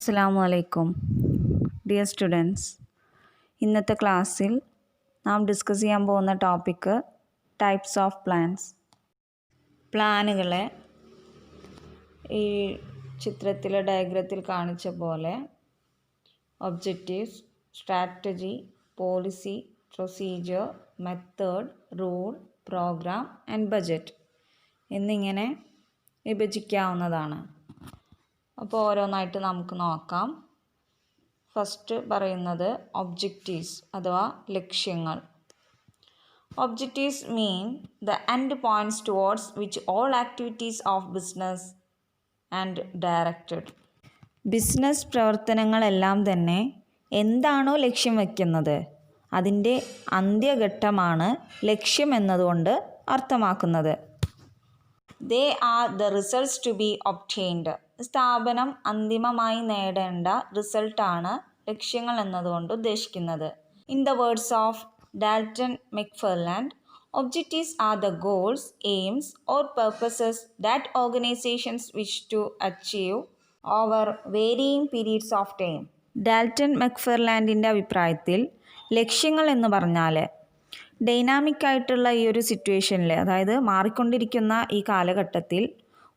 അസ്സലാമു dear students, ഇന്നത്തെ ക്ലാസ്സിൽ നാം ഡിസ്കസ് ചെയ്യാൻ പോകുന്ന ടോപ്പിക്ക് ടൈപ്സ് ഓഫ് പ്ലാൻസ്. പ്ലാനുകളെ ഈ ചിത്രത്തിലെ ഡയഗ്രത്തിൽ കാണിച്ച പോലെ objectives, strategy, policy, procedure, method, rule, programme and budget എന്നിങ്ങനെ വിഭജിക്കാവുന്നതാണ്. അപ്പോൾ ഓരോന്നായിട്ട് നമുക്ക് നോക്കാം. ഫസ്റ്റ് പറയുന്നത് ഒബ്ജക്റ്റീവ്സ് അഥവാ ലക്ഷ്യങ്ങൾ. Objectives mean the end points towards which all activities of business and directed. Business പ്രവർത്തനങ്ങളെല്ലാം തന്നെ എന്താണോ ലക്ഷ്യം വയ്ക്കുന്നത് അതിൻ്റെ അന്ത്യഘട്ടമാണ് ലക്ഷ്യം എന്നതുകൊണ്ട് അർത്ഥമാക്കുന്നത്. They are the results to be obtained. സ്ഥാപനം അന്തിമമായി നേടേണ്ട റിസൾട്ടാണ് ലക്ഷ്യങ്ങൾ എന്നതുകൊണ്ട് ഉദ്ദേശിക്കുന്നത്. In the words of Dalton McFarland, objectives are the goals, aims or purposes that organisations wish to achieve over varying periods of time. Dalton മെക്ഫെർലാൻഡിൻ്റെ അഭിപ്രായത്തിൽ ലക്ഷ്യങ്ങൾ എന്ന് പറഞ്ഞാൽ ഡൈനാമിക് ആയിട്ടുള്ള ഈ ഒരു സിറ്റുവേഷനിൽ, അതായത് മാറിക്കൊണ്ടിരിക്കുന്ന ഈ കാലഘട്ടത്തിൽ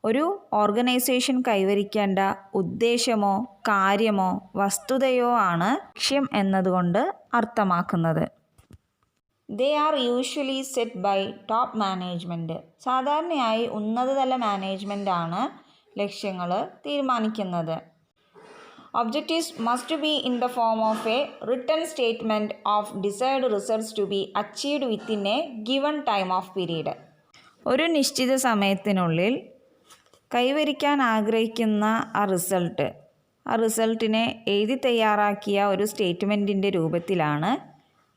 ഒരു ഓർഗനൈസേഷൻ കൈവരിക്കേണ്ട ഉദ്ദേശമോ കാര്യമോ വസ്തുതയോ ആണ് ലക്ഷ്യം എന്നതുകൊണ്ട് അർത്ഥമാക്കുന്നത്. They are usually set by top management. സാധാരണയായി ഉന്നതതല മാനേജ്മെൻ്റ് ആണ് ലക്ഷ്യങ്ങൾ തീരുമാനിക്കുന്നത്. Objectives must be in the form of a written statement of desired results to be achieved within a given time of period. ഒരു നിശ്ചിത സമയത്തിനുള്ളിൽ കൈവരിക്കാൻ ആഗ്രഹിക്കുന്ന ആ റിസൾട്ടിനെ എഴുതി തയ്യാറാക്കിയ ഒരു സ്റ്റേറ്റ്മെൻറ്റിൻ്റെ രൂപത്തിലാണ്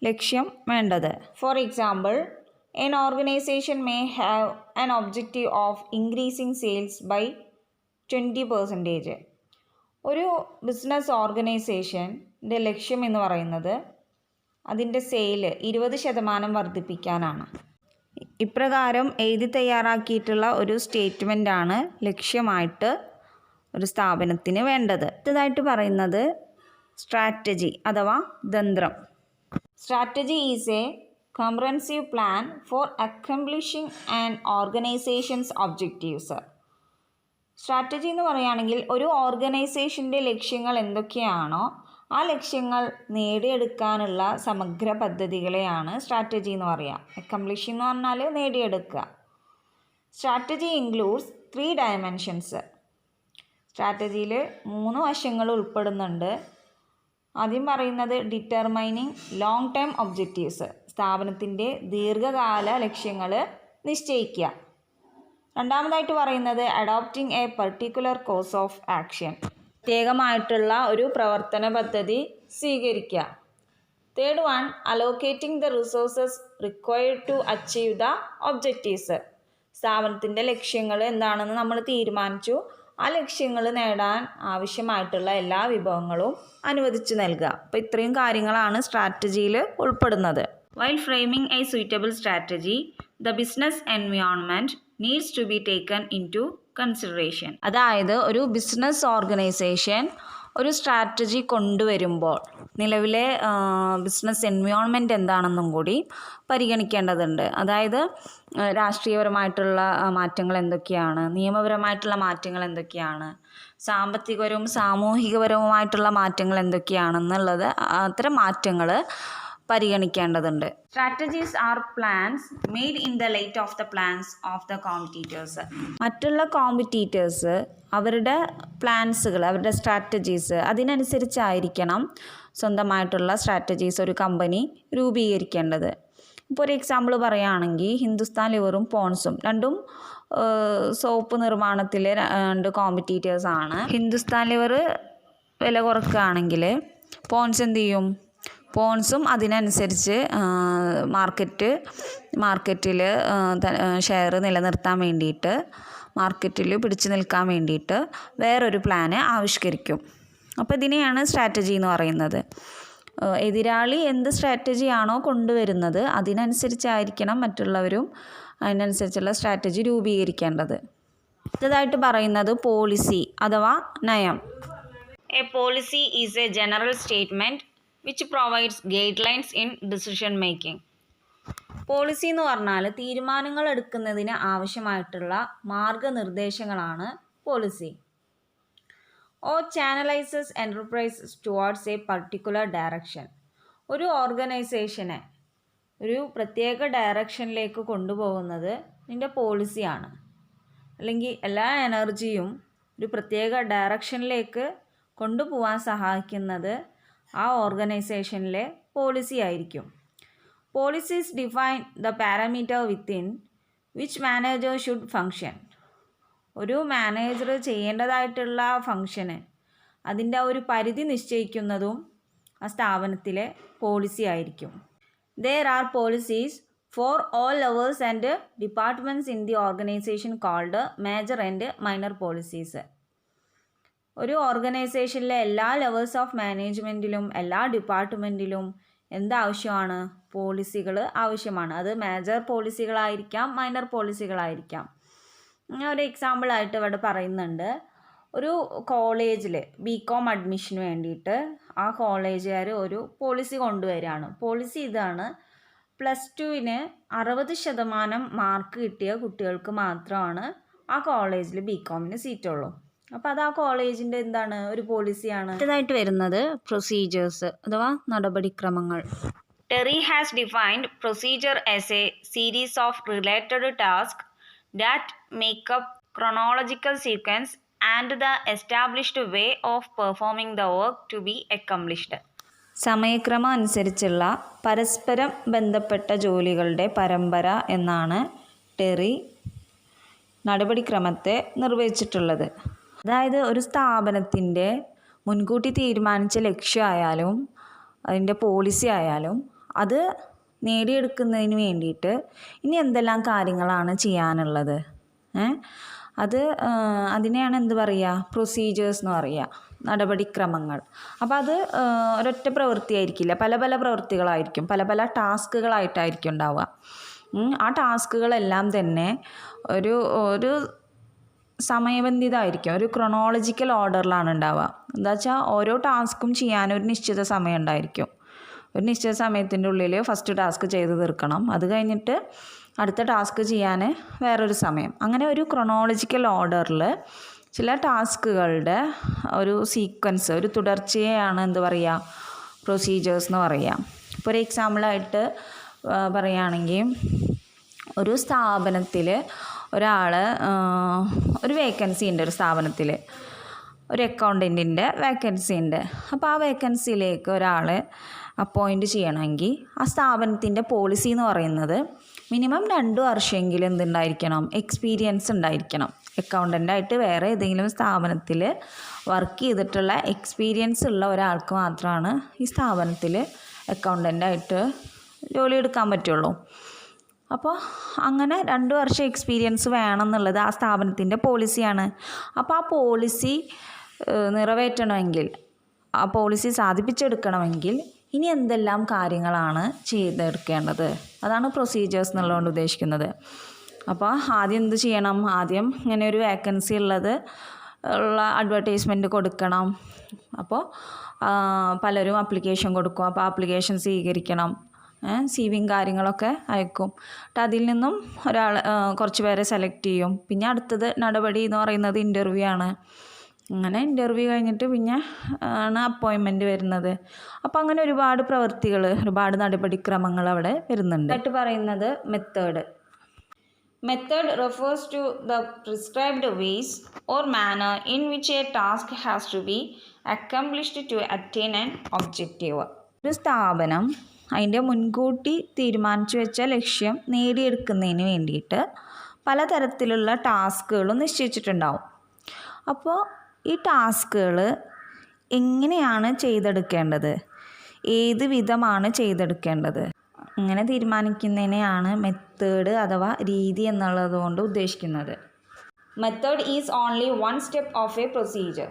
ലക്ഷ്യം വേണ്ടത്. For example, an organization may have an objective of increasing sales by 20%. ഒരു ബിസിനസ് ഓർഗനൈസേഷൻ്റെ ലക്ഷ്യം എന്ന് പറയുന്നത് അതിൻ്റെ സെയിൽ 20% വർദ്ധിപ്പിക്കാനാണ്. ഇപ്രകാരം എഴുതി തയ്യാറാക്കിയിട്ടുള്ള ഒരു സ്റ്റേറ്റ്മെൻറ്റാണ് ലക്ഷ്യമായിട്ട് ഒരു സ്ഥാപനത്തിന് വേണ്ടത്. അടുത്തതായിട്ട് പറയുന്നത് സ്ട്രാറ്റജി അഥവാ തന്ത്രം. Strategy is A comprehensive plan for accomplishing an organisations objectives. Strategy എന്ന് പറയുകയാണെങ്കിൽ ഒരു ഓർഗനൈസേഷൻ്റെ ലക്ഷ്യങ്ങൾ എന്തൊക്കെയാണോ ആ ലക്ഷ്യങ്ങൾ നേടിയെടുക്കാനുള്ള സമഗ്ര പദ്ധതികളെയാണ് സ്ട്രാറ്റജി എന്ന് പറയുക. അക്കംപ്ലിഷ് എന്ന് പറഞ്ഞാൽ നേടിയെടുക്കുക. Strategy includes 3 dimensions. സ്ട്രാറ്റജിയിൽ 3 വശങ്ങൾ ഉൾപ്പെടുന്നുണ്ട്. ആദ്യം പറയുന്നത് ഡിറ്റർമൈനിങ് ലോങ് ടേം ഒബ്ജക്റ്റീവ്സ്. സ്ഥാപനത്തിൻ്റെ ദീർഘകാല ലക്ഷ്യങ്ങൾ നിശ്ചയിക്കുക. രണ്ടാമതായിട്ട് പറയുന്നത് adopting a particular course of action. പ്രത്യേകമായിട്ടുള്ള ഒരു പ്രവർത്തന പദ്ധതി സ്വീകരിക്കുക. Third one, allocating the resources required to achieve the objectives. സ്ഥാപനത്തിൻ്റെ ലക്ഷ്യങ്ങൾ എന്താണെന്ന് നമ്മൾ തീരുമാനിച്ചു. ആ ലക്ഷ്യങ്ങൾ നേടാൻ ആവശ്യമായിട്ടുള്ള എല്ലാ വിഭവങ്ങളും അനുവദിച്ചു നൽകുക. അപ്പോൾ ഇത്രയും കാര്യങ്ങളാണ് സ്ട്രാറ്റജിയിൽ ഉൾപ്പെടുന്നത്. While framing A suitable strategy, the business environment needs to be taken into consideration. അതായത് ഒരു ബിസിനസ് ഓർഗനൈസേഷൻ ഒരു സ്ട്രാറ്റജി കൊണ്ടുവരുമ്പോൾ നിലവിലെ ബിസിനസ് എൻവയോൺമെൻറ്റ് എന്താണെന്നും കൂടി പരിഗണിക്കേണ്ടതുണ്ട്. അതായത് രാഷ്ട്രീയപരമായിട്ടുള്ള മാറ്റങ്ങൾ എന്തൊക്കെയാണ്, നിയമപരമായിട്ടുള്ള മാറ്റങ്ങൾ എന്തൊക്കെയാണ്, സാമ്പത്തികപരവും സാമൂഹികപരവുമായിട്ടുള്ള മാറ്റങ്ങൾ എന്തൊക്കെയാണെന്നുള്ളത് അത്തരം മാറ്റങ്ങൾ പരിഗണിക്കേണ്ടതുണ്ട്. Strategies are plans made in the light of the plans of the competitors. മറ്റുള്ള കോമ്പറ്റീറ്റേഴ്സ് അവരുടെ പ്ലാൻസുകൾ, അവരുടെ സ്ട്രാറ്റജീസ് അതിനനുസരിച്ചായിരിക്കണം സ്വന്തമായിട്ടുള്ള സ്ട്രാറ്റജീസ് ഒരു കമ്പനി രൂപീകരിക്കേണ്ടത്. ഇപ്പോൾ ഒരു എക്സാമ്പിൾ പറയുകയാണെങ്കിൽ ഹിന്ദുസ്ഥാൻ ലിവറും പോൺസും രണ്ടും സോപ്പ് നിർമ്മാണത്തിലെ 2 കോമ്പറ്റീറ്റേഴ്സാണ്. ഹിന്ദുസ്ഥാൻ ലിവർ വില കുറക്കുകയാണെങ്കിൽ പോൺസ് എന്ത് ചെയ്യും? പോൺസും അതിനനുസരിച്ച് മാർക്കറ്റിൽ ഷെയർ നിലനിർത്താൻ വേണ്ടിയിട്ട്, മാർക്കറ്റിൽ പിടിച്ചു നിൽക്കാൻ വേണ്ടിയിട്ട് വേറൊരു പ്ലാന് ആവിഷ്കരിക്കും. അപ്പോൾ ഇതിനെയാണ് സ്ട്രാറ്റജി എന്ന് പറയുന്നത്. എതിരാളി എന്ത് സ്ട്രാറ്റജിയാണോ കൊണ്ടുവരുന്നത് അതിനനുസരിച്ചായിരിക്കണം മറ്റുള്ളവരും അതിനനുസരിച്ചുള്ള സ്ട്രാറ്റജി രൂപീകരിക്കേണ്ടത്. അടുത്തതായിട്ട് പറയുന്നത് പോളിസി അഥവാ നയം. A policy is a general statement which provides guidelines in decision making. Policy എന്ന് പറഞ്ഞാൽ തീരുമാനങ്ങൾ എടുക്കുന്നതിന് ആവശ്യമായിട്ടുള്ള മാർഗനിർദ്ദേശങ്ങളാണ് policy. Or channelizes enterprises towards a particular direction. ഒരു ഓർഗനൈസേഷനെ ഒരു പ്രത്യേക ഡയറക്ഷനിലേക്ക് കൊണ്ടുപോകുന്നത് ഇതിൻ്റെ പോളിസിയാണ്. അല്ലെങ്കിൽ എല്ലാ എനർജിയും ഒരു പ്രത്യേക ഡയറക്ഷനിലേക്ക് കൊണ്ടുപോകാൻ സഹായിക്കുന്നത് ആ ഓർഗനൈസേഷനിലെ പോളിസി ആയിരിക്കും. Policies define the parameter within which manager should function. ഒരു മാനേജർ ചെയ്യേണ്ടതായിട്ടുള്ള ഫങ്ഷന് അതിൻ്റെ ഒരു പരിധി നിശ്ചയിക്കുന്നതും ആ സ്ഥാപനത്തിലെ പോളിസി ആയിരിക്കും. There are policies for all levels and departments in the organization called major and minor policies. ഒരു ഓർഗനൈസേഷനിലെ എല്ലാ ലെവൽസ് ഓഫ് മാനേജ്മെൻറ്റിലും എല്ലാ ഡിപ്പാർട്ട്മെൻറ്റിലും എന്താവശ്യമാണ്? പോളിസികൾ ആവശ്യമാണ്. അത് മേജർ പോളിസികളായിരിക്കാം, മൈനർ പോളിസികളായിരിക്കാം. ഒരു എക്സാമ്പിളായിട്ട് ഇവിടെ പറയുന്നുണ്ട്. ഒരു കോളേജിൽ BCom അഡ്മിഷന് വേണ്ടിയിട്ട് ആ കോളേജുകാർ ഒരു പോളിസി കൊണ്ടുവരികയാണ്. പോളിസി ഇതാണ്: +2 60% മാർക്ക് കിട്ടിയ കുട്ടികൾക്ക് മാത്രമാണ് ആ കോളേജിൽ BComന് സീറ്റുള്ളൂ. അപ്പോൾ അത് ആ കോളേജിൻ്റെ എന്താണ്? ഒരു പോളിസിയാണ്. അടുത്തതായിട്ട് വരുന്നത് പ്രൊസീജിയേഴ്സ് അഥവാ നടപടിക്രമങ്ങൾ. Terry has defined procedure as A series of related task that make up chronological sequence and the established way of performing the work to be accomplished. സമയക്രമം അനുസരിച്ചുള്ള പരസ്പരം ബന്ധപ്പെട്ട ജോലികളുടെ പരമ്പര എന്നാണ് ടെറി നടപടിക്രമത്തെ നിർവചിച്ചിട്ടുള്ളത്. അതായത് ഒരു സ്ഥാപനത്തിൻ്റെ മുൻകൂട്ടി തീരുമാനിച്ച ലക്ഷ്യമായാലും അതിൻ്റെ പോളിസി ആയാലും അത് നേടിയെടുക്കുന്നതിന് വേണ്ടിയിട്ട് ഇനി എന്തെല്ലാം കാര്യങ്ങളാണ് ചെയ്യാനുള്ളത്, അതിനെയാണ് എന്ത് പറയുക? പ്രൊസീജിയേഴ്സ് എന്ന് പറയുക, നടപടിക്രമങ്ങൾ. അപ്പോൾ അത് ഒരൊറ്റ പ്രവൃത്തിയായിരിക്കില്ല, പല പല പ്രവൃത്തികളായിരിക്കും, പല പല ടാസ്കുകളായിട്ടായിരിക്കും ഉണ്ടാവുക. ആ ടാസ്കുകളെല്ലാം തന്നെ ഒരു സമയബന്ധിതമായിരിക്കും, ഒരു ക്രൊണോളജിക്കൽ ഓർഡറിലാണ് ഉണ്ടാവുക. എന്താ വെച്ചാൽ ഓരോ ടാസ്കും ചെയ്യാൻ ഒരു നിശ്ചിത സമയം ഉണ്ടായിരിക്കും. ഒരു നിശ്ചിത സമയത്തിൻ്റെ ഉള്ളിൽ ഫസ്റ്റ് ടാസ്ക് ചെയ്ത് തീർക്കണം, അത് കഴിഞ്ഞിട്ട് അടുത്ത ടാസ്ക് ചെയ്യാൻ വേറൊരു സമയം. അങ്ങനെ ഒരു ക്രൊണോളജിക്കൽ ഓർഡറിൽ ചില ടാസ്കുകളുടെ ഒരു സീക്വൻസ്, ഒരു തുടർച്ചയെയാണ് എന്ത് പറയുക? പ്രൊസീജിയേഴ്സ് എന്ന് പറയുക. ഇപ്പോൾ ഒരു എക്സാമ്പിളായിട്ട് പറയുകയാണെങ്കിൽ ഒരു സ്ഥാപനത്തിൽ ഒരു വേക്കൻസി ഉണ്ട്. ഒരു സ്ഥാപനത്തിൽ ഒരു അക്കൗണ്ടൻറ്റിൻ്റെ വേക്കൻസി ഉണ്ട്. അപ്പോൾ ആ വേക്കൻസിയിലേക്ക് ഒരാളെ അപ്പോയിൻറ്റ് ചെയ്യണമെങ്കിൽ ആ സ്ഥാപനത്തിൻ്റെ പോളിസി എന്ന് പറയുന്നത് മിനിമം 2 വർഷമെങ്കിലും എന്തുണ്ടായിരിക്കണം? എക്സ്പീരിയൻസ് ഉണ്ടായിരിക്കണം. അക്കൗണ്ടൻ്റായിട്ട് വേറെ ഏതെങ്കിലും സ്ഥാപനത്തിൽ വർക്ക് ചെയ്തിട്ടുള്ള എക്സ്പീരിയൻസ് ഉള്ള ഒരാൾക്ക് മാത്രമാണ് ഈ സ്ഥാപനത്തിൽ അക്കൗണ്ടൻ്റായിട്ട് ജോലി എടുക്കാൻ പറ്റുള്ളൂ. അപ്പോൾ അങ്ങനെ 2 വർഷം എക്സ്പീരിയൻസ് വേണം എന്നുള്ളത് ആ സ്ഥാപനത്തിൻ്റെ പോളിസിയാണ്. അപ്പോൾ ആ പോളിസി നിറവേറ്റണമെങ്കിൽ, ആ പോളിസി സാധിപ്പിച്ചെടുക്കണമെങ്കിൽ ഇനി എന്തെല്ലാം കാര്യങ്ങളാണ് ചെയ്തെടുക്കേണ്ടത്? അതാണ് പ്രൊസീജിയേഴ്സ് എന്നുള്ളതുകൊണ്ട് ഉദ്ദേശിക്കുന്നത്. അപ്പോൾ ആദ്യം എന്ത് ചെയ്യണം? ആദ്യം ഇങ്ങനെ ഒരു വേക്കൻസി ഉള്ള അഡ്വർടൈസ്മെൻറ്റ് കൊടുക്കണം. അപ്പോൾ പലരും ആപ്ലിക്കേഷൻ കൊടുക്കും. അപ്പോൾ ആപ്ലിക്കേഷൻ സ്വീകരിക്കണം, CV കാര്യങ്ങളൊക്കെ അയക്കും. എന്നിട്ട് അതിൽ നിന്നും കുറച്ച് പേരെ സെലക്ട് ചെയ്യും. പിന്നെ അടുത്തത് നടപടി എന്ന് പറയുന്നത് ഇൻ്റർവ്യൂ ആണ്. അങ്ങനെ ഇൻ്റർവ്യൂ കഴിഞ്ഞിട്ട് പിന്നെ ആണ് അപ്പോയിൻമെൻറ്റ് വരുന്നത്. അപ്പോൾ അങ്ങനെ ഒരുപാട് പ്രവൃത്തികൾ, ഒരുപാട് നടപടിക്രമങ്ങൾ അവിടെ വരുന്നുണ്ട്. ആയിട്ട് പറയുന്നത് method. Method refers to the prescribed ways or manner in which a task has to be accomplished to attain an objective. ഒരു സ്ഥാപനം അതിൻ്റെ മുൻകൂട്ടി തീരുമാനിച്ചു വെച്ച ലക്ഷ്യം നേടിയെടുക്കുന്നതിന് വേണ്ടിയിട്ട് പലതരത്തിലുള്ള ടാസ്കുകളും നിശ്ചയിച്ചിട്ടുണ്ടാവും. അപ്പോൾ ഈ ടാസ്കുകൾ എങ്ങനെയാണ് ചെയ്തെടുക്കേണ്ടത്, ഏത് വിധമാണ് ചെയ്തെടുക്കേണ്ടത്, അങ്ങനെ തീരുമാനിക്കുന്നതിനെയാണ് മെത്തേഡ് അഥവാ രീതി എന്നുള്ളത് കൊണ്ട് ഉദ്ദേശിക്കുന്നത്. Method is only 1 step of a procedure.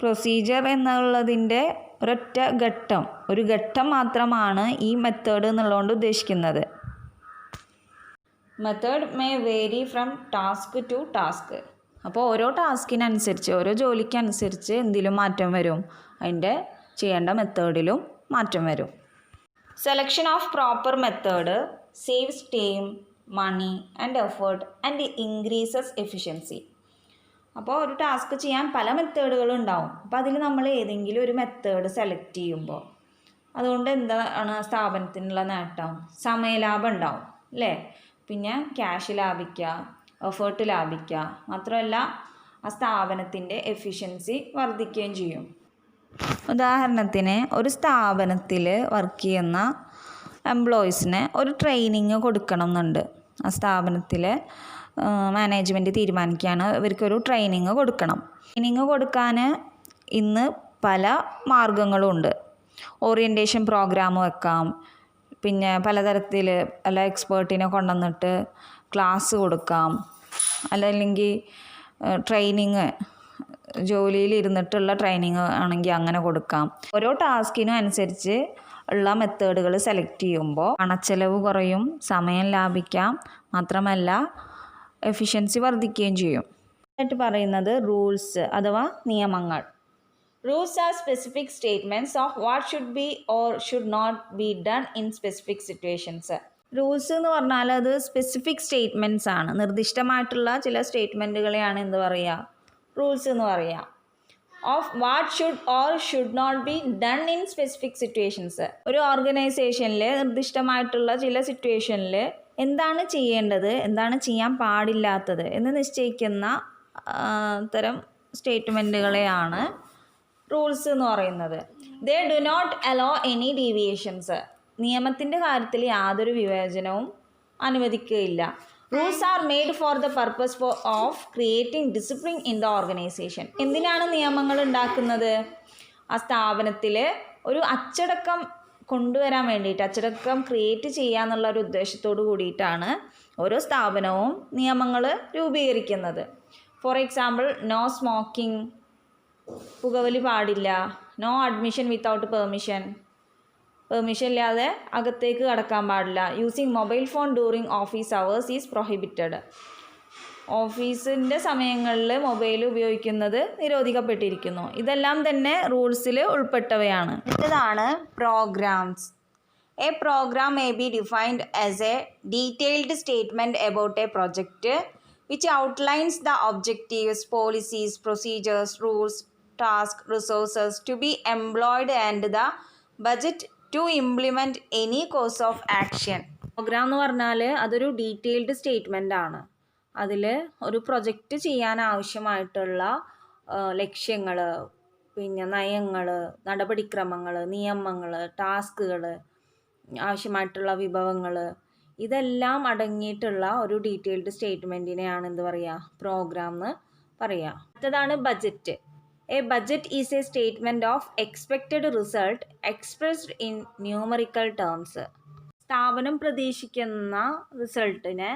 Procedure എന്നുള്ളതിൻ്റെ ഒരു ഘട്ടം മാത്രമാണ് ഈ മെത്തേഡ് എന്നുള്ളതുകൊണ്ട് ഉദ്ദേശിക്കുന്നത്. Method may vary from task to task. അപ്പോൾ ഓരോ ടാസ്കിനനുസരിച്ച് ഓരോ ജോലിക്കനുസരിച്ച് എന്തിലും മാറ്റം വരും, അതിൻ്റെ ചെയ്യേണ്ട മെത്തേഡിലും മാറ്റം വരും. Selection of proper method saves time, money and effort and increases efficiency. അപ്പോൾ ഒരു ടാസ്ക് ചെയ്യാൻ പല മെത്തേഡുകളും ഉണ്ടാവും. അപ്പോൾ അതിൽ നമ്മൾ ഏതെങ്കിലും ഒരു മെത്തേഡ് സെലക്ട് ചെയ്യുമ്പോൾ അതുകൊണ്ട് എന്താണ് സ്ഥാപനത്തിനുള്ള നേട്ടം? സമയലാഭം ഉണ്ടാവും അല്ലേ? പിന്നെ ക്യാഷ് ലാഭിക്കുക, എഫേർട്ട് ലാഭിക്കുക, മാത്രമല്ല ആ സ്ഥാപനത്തിൻ്റെ എഫിഷ്യൻസി വർദ്ധിക്കുകയും ചെയ്യും. ഉദാഹരണത്തിന് ഒരു സ്ഥാപനത്തിൽ വർക്ക് ചെയ്യുന്ന എംപ്ലോയീസിന് ഒരു ട്രെയിനിങ് കൊടുക്കണം എന്നുണ്ട്. ആ സ്ഥാപനത്തിലെ മാനേജ്മെൻറ്റ് തീരുമാനിക്കുകയാണ് ഇവർക്കൊരു ട്രെയിനിങ് കൊടുക്കണം. ട്രെയിനിങ് കൊടുക്കാൻ ഇന്ന് പല മാർഗങ്ങളും ഉണ്ട്. ഓറിയൻറ്റേഷൻ പ്രോഗ്രാം വെക്കാം, പിന്നെ പലതരത്തിൽ പല എക്സ്പേർട്ടിനെ കൊണ്ടുവന്നിട്ട് ക്ലാസ് കൊടുക്കാം, അല്ലെങ്കിൽ ട്രെയിനിങ് ജോലിയിൽ ഇരുന്നിട്ടുള്ള ട്രെയിനിങ് ആണെങ്കിൽ അങ്ങനെ കൊടുക്കാം. ഓരോ ടാസ്കിനും അനുസരിച്ച് ഉള്ള മെത്തേഡുകൾ സെലക്ട് ചെയ്യുമ്പോൾ പണച്ചെലവ് കുറയും, സമയം ലാഭിക്കാം, മാത്രമല്ല എഫിഷ്യൻസി വർദ്ധിക്കുകയും ചെയ്യും. ആയിട്ട് പറയുന്നത് റൂൾസ് അഥവാ നിയമങ്ങൾ. Rules are specific statements of what should be or should not be done in specific situations. Rules എന്ന് പറഞ്ഞാൽ അത് സ്പെസിഫിക് സ്റ്റേറ്റ്മെൻറ്റ്സ് ആണ്. നിർദ്ദിഷ്ടമായിട്ടുള്ള ചില സ്റ്റേറ്റ്മെൻറ്റുകളെയാണ് എന്ത് പറയുക? റൂൾസ് എന്ന് പറയുക. Of what should or should not be done in specific situations. ഒരു ഓർഗനൈസേഷനിൽ നിർദ്ദിഷ്ടമായിട്ടുള്ള ചില സിറ്റുവേഷനിൽ എന്താണ് ചെയ്യേണ്ടത്, എന്താണ് ചെയ്യാൻ പാടില്ലാത്തത് എന്ന് നിശ്ചയിക്കുന്ന തരം സ്റ്റേറ്റ്മെൻറ്റുകളെയാണ് റൂൾസ് എന്ന് പറയുന്നത്. They do not allow any deviations. നിയമത്തിൻ്റെ കാര്യത്തിൽ യാതൊരു വിവേചനവും അനുവദിക്കുകയില്ല. Rules are made for the purpose of creating discipline in the organisation. എന്തിനാണ് നിയമങ്ങൾ ഉണ്ടാക്കുന്നത്? ആ സ്ഥാപനത്തിൽ ഒരു അച്ചടക്കം കൊണ്ടുവരാൻ വേണ്ടിയിട്ട്, അച്ചടക്കം ക്രിയേറ്റ് ചെയ്യുക എന്നുള്ള ഒരു ഉദ്ദേശത്തോടു കൂടിയിട്ടാണ് ഓരോ സ്ഥാപനവും നിയമങ്ങൾ രൂപീകരിക്കുന്നത്. ഫോർ എക്സാമ്പിൾ, നോ സ്മോക്കിംഗ്, പുകവലി പാടില്ല. നോ അഡ്മിഷൻ വിത്തൗട്ട് പെർമിഷൻ ഇല്ലാതെ അകത്തേക്ക് കടക്കാൻ പാടില്ല. Using mobile phone during office hours is prohibited. ഓഫീസിൻ്റെ സമയങ്ങളിൽ മൊബൈൽ ഉപയോഗിക്കുന്നത് നിരോധിക്കപ്പെട്ടിരിക്കുന്നു. ഇതെല്ലാം തന്നെ റൂൾസിൽ ഉൾപ്പെട്ടവയാണ്. ഇതാണ് programs. A program may be defined as a detailed statement about a project which outlines the objectives, policies, procedures, rules, tasks, resources to be employed and the budget to implement any course of action. Program എന്ന് പറഞ്ഞാൽ അതൊരു detailed statement ആണ്. അതിൽ ഒരു project ചെയ്യാൻ ആവശ്യമായിട്ടുള്ള ലക്ഷ്യങ്ങൾ, പിന്നെ നയങ്ങൾ, നടപടിക്രമങ്ങൾ, നിയമങ്ങൾ, ടാസ്കുകൾ, ആവശ്യമായിട്ടുള്ള വിഭവങ്ങൾ, ഇതെല്ലാം അടങ്ങിയിട്ടുള്ള ഒരു ഡീറ്റെയിൽഡ് സ്റ്റേറ്റ്മെൻറ്റിനെയാണ് എന്ത് പറയുക? പ്രോഗ്രാം എന്ന് പറയുക. അടുത്തതാണ് budget. A budget is A statement of expected result expressed in numerical terms. സ്ഥാപനം പ്രതീക്ഷിക്കുന്ന റിസൾട്ടിനെ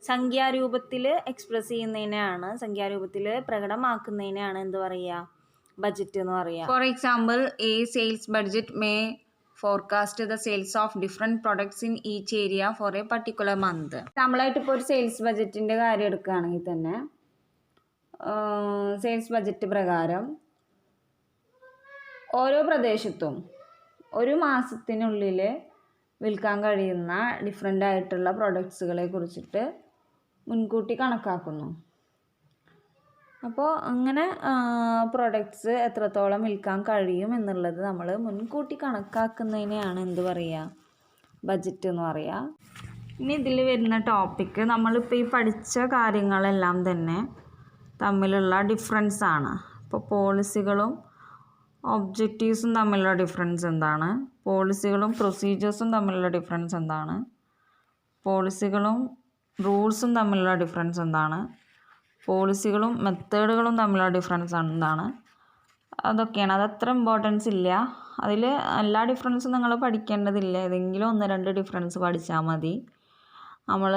സംഖ്യാരൂപത്തിൽ എക്സ്പ്രസ് ചെയ്യുന്നതിനെയാണ്, സംഖ്യാരൂപത്തിൽ പ്രകടമാക്കുന്നതിനെയാണ് എന്ത് പറയുക? ബജറ്റ് എന്ന് പറയുക. For example, a sales budget may forecast the sales of different products in each area for a particular month. നമ്മളായിട്ട് ഇപ്പോൾ ഒരു sales ബഡ്ജറ്റിൻ്റെ കാര്യം എടുക്കുകയാണെങ്കിൽ തന്നെ സെയിൽസ് ബഡ്ജറ്റ് പ്രകാരം ഓരോ പ്രദേശത്തും ഒരു മാസത്തിനുള്ളിൽ വിൽക്കാൻ കഴിയുന്ന ഡിഫറെൻ്റ് ആയിട്ടുള്ള പ്രൊഡക്ട്സുകളെ കുറിച്ചിട്ട് മുൻകൂട്ടി കണക്കാക്കുന്നു. അപ്പോൾ അങ്ങനെ പ്രൊഡക്ട്സ് എത്രത്തോളം വിൽക്കാൻ കഴിയും എന്നുള്ളത് നമ്മൾ മുൻകൂട്ടി കണക്കാക്കുന്നതിനെയാണ് എന്ത് പറയുക? ബജറ്റ് എന്ന് പറയുക. ഇനി ഇതിൽ വരുന്ന ടോപ്പിക്ക് നമ്മളിപ്പോൾ ഈ പഠിച്ച കാര്യങ്ങളെല്ലാം തന്നെ തമ്മിലുള്ള ഡിഫറൻസ് ആണ്. ഇപ്പോൾ പോളിസികളും ഒബ്ജക്റ്റീവ്സും തമ്മിലുള്ള ഡിഫറൻസ് എന്താണ്? പോളിസികളും പ്രൊസീജിയേഴ്സും തമ്മിലുള്ള ഡിഫറൻസ് എന്താണ്? പോളിസികളും റൂൾസും തമ്മിലുള്ള ഡിഫറൻസ് എന്താണ്? പോളിസികളും മെത്തേഡുകളും തമ്മിലുള്ള ഡിഫറൻസ് എന്താണ്? അതൊക്കെയാണ്. അതത്ര ഇമ്പോർട്ടൻസ് ഇല്ല. അതിൽ എല്ലാ ഡിഫറൻസും നിങ്ങൾ പഠിക്കേണ്ടതില്ല. ഏതെങ്കിലും 1-2 ഡിഫറൻസ് പഠിച്ചാൽ മതി. നമ്മൾ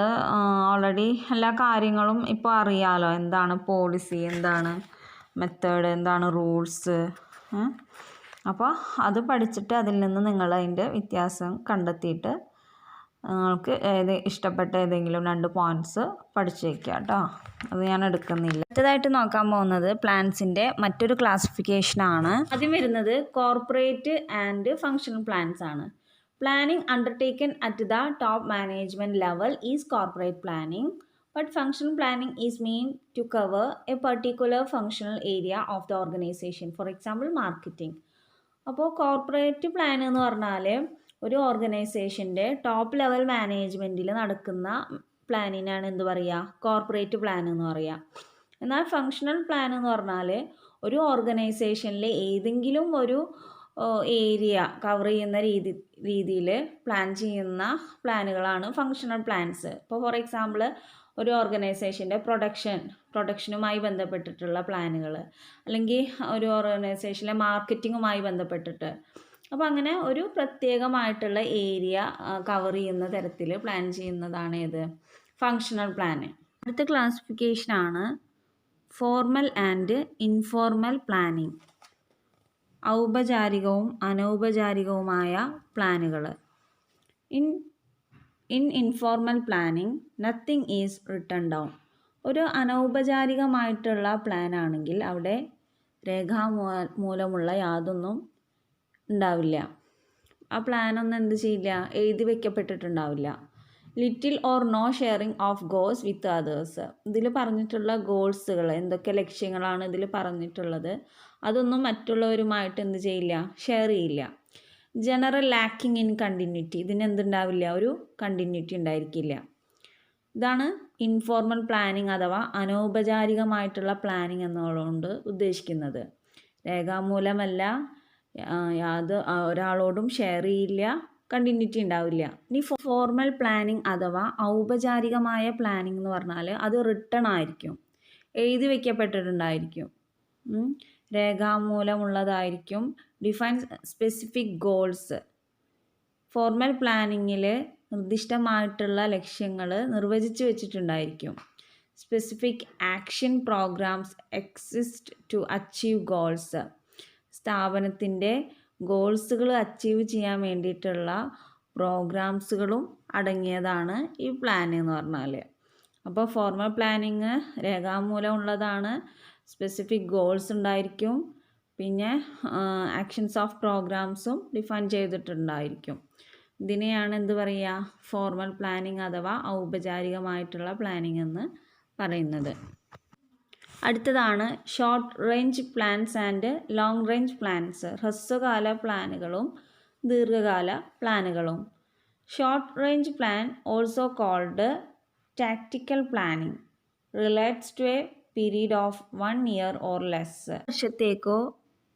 ഓൾറെഡി എല്ലാ കാര്യങ്ങളും ഇപ്പോൾ അറിയാമല്ലോ. എന്താണ് പോളിസി, എന്താണ് മെത്തേഡ്, എന്താണ് റൂൾസ്. അപ്പോൾ അത് പഠിച്ചിട്ട് അതിൽ നിന്ന് നിങ്ങൾ അതിൻ്റെ വ്യത്യാസം കണ്ടെത്തിയിട്ട് നിങ്ങൾക്ക് ഇഷ്ടപ്പെട്ട ഏതെങ്കിലും 2 പോയിൻറ്റ്സ് പഠിച്ചു വയ്ക്കുക കേട്ടോ. അത് ഞാൻ എടുക്കുന്നില്ല. അടുത്തതായിട്ട് നോക്കാൻ പോകുന്നത് പ്ലാൻസിൻ്റെ മറ്റൊരു ക്ലാസിഫിക്കേഷനാണ്. ആദ്യം വരുന്നത് കോർപ്പറേറ്റ് ആൻഡ് ഫങ്ഷണൽ പ്ലാൻസ് ആണ്. Planning undertaken at the top management level is corporate planning. But functional planning is meant to cover a particular functional area of the organization. For example, marketing. അപ്പോൾ corporate plan എന്ന് പറഞ്ഞാൽ ഒരു ഓർഗനൈസേഷൻ്റെ top level മാനേജ്മെൻറ്റിൽ നടക്കുന്ന പ്ലാനിനാണ് എന്ത് പറയുക, corporate plan എന്ന് പറയുക. എന്നാൽ ഫങ്ഷണൽ പ്ലാൻ എന്ന് പറഞ്ഞാൽ ഒരു ഓർഗനൈസേഷനിലെ ഏതെങ്കിലും ഒരു ഏരിയ കവർ ചെയ്യുന്ന രീതിയിൽ പ്ലാൻ ചെയ്യുന്ന പ്ലാനുകളാണ് ഫങ്ഷണൽ പ്ലാൻസ്. ഇപ്പോൾ ഫോർ എക്സാമ്പിൾ ഒരു ഓർഗനൈസേഷൻ്റെ പ്രൊഡക്ഷനുമായി ബന്ധപ്പെട്ടിട്ടുള്ള പ്ലാനുകൾ, അല്ലെങ്കിൽ ഒരു ഓർഗനൈസേഷനിലെ മാർക്കറ്റിങ്ങുമായി ബന്ധപ്പെട്ടിട്ട്. അപ്പോൾ അങ്ങനെ ഒരു പ്രത്യേകമായിട്ടുള്ള ഏരിയ കവർ ചെയ്യുന്ന തരത്തിൽ പ്ലാൻ ചെയ്യുന്നതാണ് ഏത്, ഫങ്ഷണൽ പ്ലാന്. അടുത്ത ക്ലാസിഫിക്കേഷനാണ് ഫോർമൽ ആൻഡ് ഇൻഫോർമൽ പ്ലാനിങ്. ഔപചാരികവും അനൗപചാരികവുമായ പ്ലാനുകൾ. In informal planning nothing is written down. ഒരു അനൗപചാരികമായിട്ടുള്ള പ്ലാൻ ആണെങ്കിൽ അവിടെ രേഖാമൂലമുള്ള യാതൊന്നും ഉണ്ടാവില്ല. ആ പ്ലാനൊന്നും എന്ത് ചെയ്യില്ല, എഴുതി വയ്ക്കപ്പെട്ടിട്ടുണ്ടാവില്ല. Little or no sharing of goals with others. ഇതിൽ പറഞ്ഞിട്ടുള്ള ഗോൾസുകൾ, എന്തൊക്കെ ലക്ഷ്യങ്ങളാണ് ഇതിൽ പറഞ്ഞിട്ടുള്ളത്, അതൊന്നും മറ്റുള്ളവരുമായിട്ട് എന്ത് ചെയ്യില്ല, ഷെയർ ചെയ്യില്ല. General lacking in continuity. ഇതിനെന്തുണ്ടാവില്ല, ഒരു കണ്ടിന്യൂറ്റി ഉണ്ടായിരിക്കില്ല. ഇതാണ് ഇൻഫോർമൽ പ്ലാനിങ് അഥവാ അനൗപചാരികമായിട്ടുള്ള പ്ലാനിങ് എന്നുള്ളതുകൊണ്ട് ഉദ്ദേശിക്കുന്നത്. രേഖാമൂലമല്ല, ഒരാളോടും ഷെയർ ചെയ്യില്ല, കണ്ടിന്യൂറ്റി ഉണ്ടാവില്ല. ഇനി ഫോർമൽ പ്ലാനിങ് അഥവാ ഔപചാരികമായ പ്ലാനിങ് എന്ന് പറഞ്ഞാൽ അത് റിട്ടൺ ആയിരിക്കും, എഴുതി വയ്ക്കപ്പെട്ടിട്ടുണ്ടായിരിക്കും, രേഖാമൂലമുള്ളതായിരിക്കും. Define specific goals. ഫോർമൽ പ്ലാനിങ്ങിൽ നിർദ്ദിഷ്ടമായിട്ടുള്ള ലക്ഷ്യങ്ങൾ നിർവചിച്ച് വെച്ചിട്ടുണ്ടായിരിക്കും. Specific action programmes exist to achieve goals. സ്ഥാപനത്തിൻ്റെ ഗോൾസുകൾ അച്ചീവ് ചെയ്യാൻ വേണ്ടിയിട്ടുള്ള പ്രോഗ്രാംസുകളും അടങ്ങിയതാണ് ഈ പ്ലാൻ എന്ന് പറഞ്ഞാൽ. അപ്പോൾ ഫോർമൽ പ്ലാനിങ് രേഖാമൂലമുള്ളതാണ്, സ്പെസിഫിക് ഗോൾസ് ഉണ്ടായിരിക്കും, പിന്നെ ആക്ഷൻസ് ഓഫ് പ്രോഗ്രാംസും ഡിഫൈൻ ചെയ്തിട്ടുണ്ടായിരിക്കും. ഇതിനെയാണ് എന്ത് പറയുക, ഫോർമൽ പ്ലാനിങ് അഥവാ ഔപചാരികമായിട്ടുള്ള പ്ലാനിങ് എന്ന് പറയുന്നത്. അടുത്തതാണ് short range plans and long range plans. ഹ്രസ്വകാല പ്ലാനുകളും ദീർഘകാല പ്ലാനുകളും. Short range plan, also called tactical planning, relates to a period of 1 year or less. വർഷത്തേക്കോ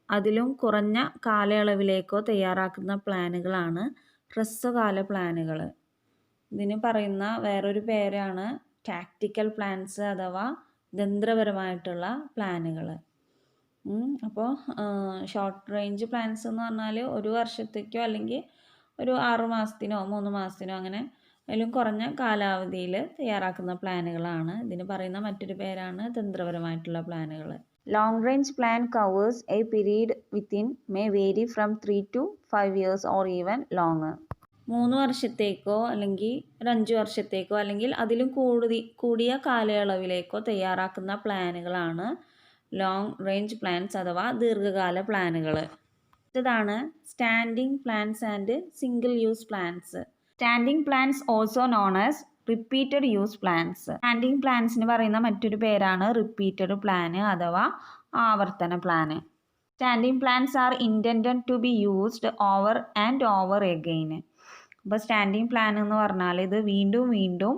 അതിലും കുറഞ്ഞ കാലയളവിലേക്കോ തയ്യാറാക്കുന്ന പ്ലാനുകളാണ് ഹ്രസ്വകാല പ്ലാനുകൾ. ഇതിന് പറയുന്ന വേറൊരു പേരാണ് ടാക്റ്റിക്കൽ പ്ലാൻസ് അഥവാ തന്ത്രപരമായിട്ടുള്ള പ്ലാനുകൾ. അപ്പോൾ ഷോർട്ട് റേഞ്ച് പ്ലാൻസ് എന്ന് പറഞ്ഞാൽ ഒരു വർഷത്തേക്കോ അല്ലെങ്കിൽ ഒരു 6 മാസത്തിനോ 3 മാസത്തിനോ അങ്ങനെ അതിലും കുറഞ്ഞ കാലാവധിയിൽ തയ്യാറാക്കുന്ന പ്ലാനുകളാണ്. ഇതിന് പറയുന്ന മറ്റൊരു പേരാണ് തന്ത്രപരമായിട്ടുള്ള പ്ലാനുകൾ. Long range plan covers a period within may vary from 3 to 5 years or even long. 3 വർഷത്തേക്കോ അല്ലെങ്കിൽ ഒരു 5 വർഷത്തേക്കോ അല്ലെങ്കിൽ അതിലും കൂടിയ കാലയളവിലേക്കോ തയ്യാറാക്കുന്ന പ്ലാനുകളാണ് ലോങ് റേഞ്ച് പ്ലാൻസ് അഥവാ ദീർഘകാല പ്ലാനുകൾ. ഇതാണ് standing plans and single use plans. Standing plans also known as repeated use plans. Standing പ്ലാൻസിന് പറയുന്ന മറ്റൊരു പേരാണ് റിപ്പീറ്റഡ് പ്ലാന് അഥവാ ആവർത്തന plan. Standing plans are intended to be used over and over again. അപ്പോൾ സ്റ്റാൻഡിംഗ് പ്ലാൻ എന്ന് പറഞ്ഞാൽ ഇത് വീണ്ടും വീണ്ടും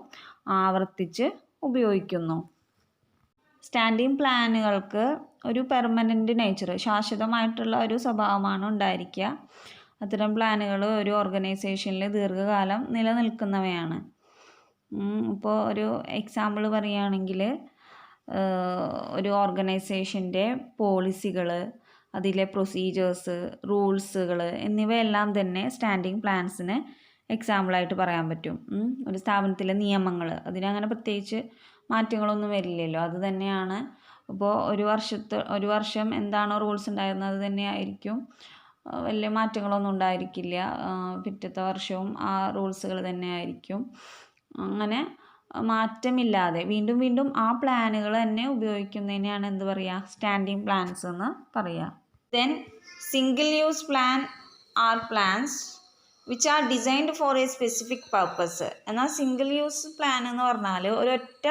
ആവർത്തിച്ച് ഉപയോഗിക്കുന്നു. സ്റ്റാൻഡിംഗ് പ്ലാനുകൾക്ക് ഒരു പെർമനൻ്റ് നേച്ചർ, ശാശ്വതമായിട്ടുള്ള ഒരു സ്വഭാവമാണ് ഉണ്ടായിരിക്കുക. അത്തരം പ്ലാനുകൾ ഒരു ഓർഗനൈസേഷനിൽ ദീർഘകാലം നിലനിൽക്കുന്നവയാണ്. ഇപ്പോൾ ഒരു എക്സാമ്പിൾ പറയുകയാണെങ്കിൽ ഒരു ഓർഗനൈസേഷൻ്റെ പോളിസികൾ, അതിലെ പ്രൊസീജിയേഴ്സ്, റൂൾസുകൾ എന്നിവയെല്ലാം തന്നെ സ്റ്റാൻഡിംഗ് പ്ലാൻസിന് എക്സാമ്പിളായിട്ട് പറയാൻ പറ്റും. ഒരു സ്ഥാപനത്തിലെ നിയമങ്ങൾ, അതിനങ്ങനെ പ്രത്യേകിച്ച് മാറ്റങ്ങളൊന്നും വരില്ലല്ലോ, അത് തന്നെയാണ്. അപ്പോൾ ഒരു വർഷം എന്താണോ റൂൾസ് ഉണ്ടായിരുന്നത് അത് തന്നെയായിരിക്കും വലിയ മാറ്റങ്ങളൊന്നും ഉണ്ടായിരിക്കില്ല. പിറ്റത്തെ വർഷവും ആ റൂൾസുകൾ തന്നെ ആയിരിക്കും. അങ്ങനെ മാറ്റമില്ലാതെ വീണ്ടും വീണ്ടും ആ പ്ലാനുകൾ തന്നെ ഉപയോഗിക്കുന്നതിനെയാണ് എന്ത് പറയുക, സ്റ്റാൻഡിങ് പ്ലാൻസ് എന്ന് പറയുക. Then single use plan are plans which are designed for a specific purpose. എന്നാൽ സിംഗിൾ യൂസ് പ്ലാൻ എന്ന് പറഞ്ഞാൽ ഒരൊറ്റ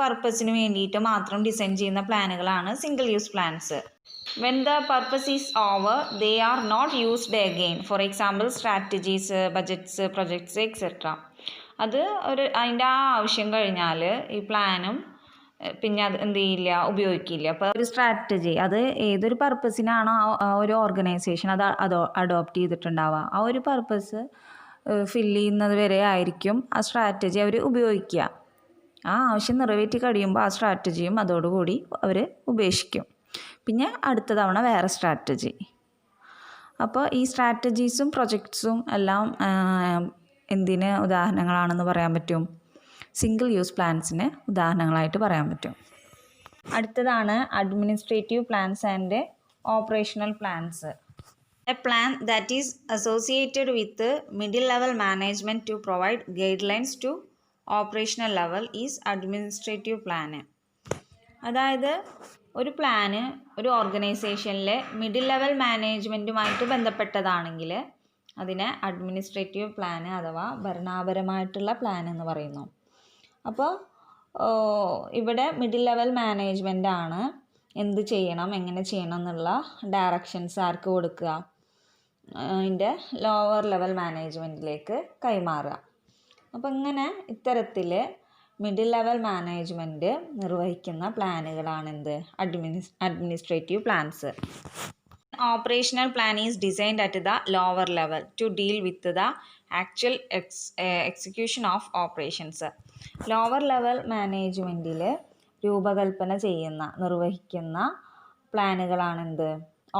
പർപ്പസിന് വേണ്ടിയിട്ട് മാത്രം ഡിസൈൻ ചെയ്യുന്ന പ്ലാനുകളാണ് single use plans. When the purpose is over, they are not used again. For example, strategies, budgets, projects, etc. അത് അതിൻ്റെ ആ ആവശ്യം കഴിഞ്ഞാൽ ഈ പ്ലാനും പിന്നെ അത് എന്ത് ചെയ്യില്ല, ഉപയോഗിക്കില്ല. അപ്പോൾ ഒരു സ്ട്രാറ്റജി അത് ഏതൊരു പർപ്പസിനാണോ ആ ഒരു ഓർഗനൈസേഷൻ അത് അഡോപ്റ്റ് ചെയ്തിട്ടുണ്ടാവുക, ആ ഒരു പർപ്പസ് ഫില്ല് ചെയ്യുന്നത് വരെ ആയിരിക്കും ആ സ്ട്രാറ്റജി അവർ ഉപയോഗിക്കുക. ആ ആവശ്യം നിറവേറ്റി കഴിയുമ്പോൾ ആ സ്ട്രാറ്റജിയും അതോടുകൂടി അവർ ഉപേക്ഷിക്കും. പിന്നെ അടുത്ത തവണ വേറെ സ്ട്രാറ്റജി. അപ്പോൾ ഈ സ്ട്രാറ്റജീസും പ്രൊജക്ട്സും എല്ലാം എന്തിന് ഉദാഹരണങ്ങളാണെന്ന് പറയാൻ പറ്റും? സിംഗിൾ യൂസ് പ്ലാൻസിന് ഉദാഹരണങ്ങളായിട്ട് പറയാൻ പറ്റും. അടുത്തതാണ് administrative plans and operational plans. A plan that is associated with middle level management to provide guidelines to operational level is administrative plan. അതായത് ഒരു പ്ലാന് ഒരു ഓർഗനൈസേഷനിലെ മിഡിൽ ലെവൽ മാനേജ്മെൻറ്റുമായിട്ട് ബന്ധപ്പെട്ടതാണെങ്കിൽ അതിനെ അഡ്മിനിസ്ട്രേറ്റീവ് പ്ലാന് അഥവാ ഭരണപരമായിട്ടുള്ള plan എന്ന് പറയുന്നു. അപ്പോൾ ഇവിടെ മിഡിൽ ലെവൽ മാനേജ്മെൻ്റ് ആണ് എന്ത് ചെയ്യണം, എങ്ങനെ ചെയ്യണം എന്നുള്ള ഡയറക്ഷൻസ് ആർക്ക് കൊടുക്കുക, അതിൻ്റെ ലോവർ ലെവൽ മാനേജ്മെൻറ്റിലേക്ക് കൈമാറുക. അപ്പോൾ ഇങ്ങനെ ഇത്തരത്തിൽ മിഡിൽ ലെവൽ മാനേജ്മെൻറ്റ് നിർവഹിക്കുന്ന പ്ലാനുകളാണ് എന്ത്, administrative plans. Operational plan is designed at the lower level to deal with the actual execution of operations. Lower level മാനേജ്മെൻറ്റിൽ രൂപകൽപ്പന ചെയ്യുന്ന നിർവഹിക്കുന്ന പ്ലാനുകളാണ് എന്ത്,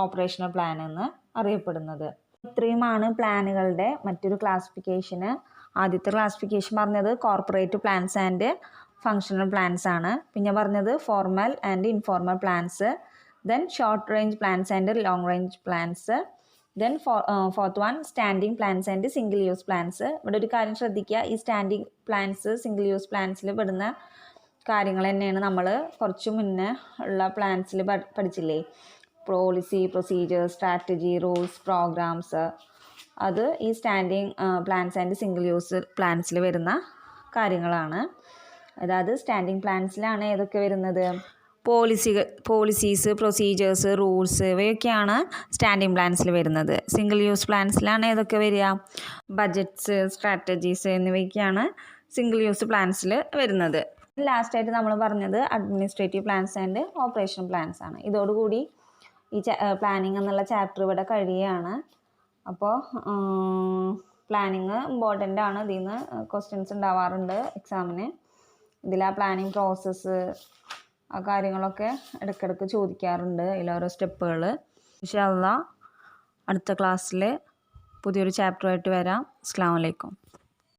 ഓപ്പറേഷണൽ പ്ലാൻ എന്ന് അറിയപ്പെടുന്നത്. ഇത്രയുമാണ് പ്ലാനുകളുടെ മറ്റൊരു ക്ലാസിഫിക്കേഷന്. ആദ്യത്തെ ക്ലാസിഫിക്കേഷൻ പറഞ്ഞത് corporate plans and functional plans ആണ്. പിന്നെ പറഞ്ഞത് formal and informal plans, then short range plans and long range plans, then fourth one standing plans and single use plans. ഇവിടെ ഒരു കാര്യം ശ്രദ്ധിക്കുക, ഈ സ്റ്റാൻഡിങ് പ്ലാൻസ് സിംഗിൾ യൂസ് പ്ലാൻസിൽ പെടുന്ന കാര്യങ്ങൾ തന്നെയാണ് നമ്മൾ കുറച്ച് മുന്നേ ഉള്ള പ്ലാൻസിൽ പഠിച്ചില്ലേ, policy, procedures, strategy, rules, programmes. അത് ഈ standing plans and single use പ്ലാൻസിൽ വരുന്ന കാര്യങ്ങളാണ്. അതായത് സ്റ്റാൻഡിങ് പ്ലാൻസിലാണ് ഏതൊക്കെ വരുന്നത്, പോളിസീസ്, പ്രൊസീജിയേഴ്സ്, റൂൾസ്, ഇവയൊക്കെയാണ് സ്റ്റാൻഡിങ് പ്ലാൻസിൽ വരുന്നത്. സിംഗിൾ യൂസ് പ്ലാൻസിലാണ് ഏതൊക്കെ വരിക, ബജറ്റ്സ്, സ്ട്രാറ്റജീസ് എന്നിവയൊക്കെയാണ് സിംഗിൾ യൂസ് പ്ലാൻസിൽ വരുന്നത്. ലാസ്റ്റായിട്ട് നമ്മൾ പറഞ്ഞത് administrative plans and operation plans ആണ്. ഇതോടുകൂടി ഈ പ്ലാനിങ് എന്നുള്ള ചാപ്റ്റർ ഇവിടെ കഴിയുകയാണ്. അപ്പോൾ പ്ലാനിങ് ഇമ്പോർട്ടൻ്റ് ആണ്. ഇതിൽ നിന്ന് ക്വസ്റ്റ്യൻസ് ഉണ്ടാവാറുണ്ട് എക്സാമിന്. ഇതിൽ ആ പ്ലാനിങ് പ്രോസസ്സ് ആ കാര്യങ്ങളൊക്കെ ഇടയ്ക്കിടയ്ക്ക് ചോദിക്കാറുണ്ട്, ഇതിലോരോ സ്റ്റെപ്പുകൾ. ഇൻഷാ അല്ലാഹ് അടുത്ത ക്ലാസ്സിൽ പുതിയൊരു ചാപ്റ്ററുമായിട്ട് വരാം. അസ്സലാമു അലൈക്കും.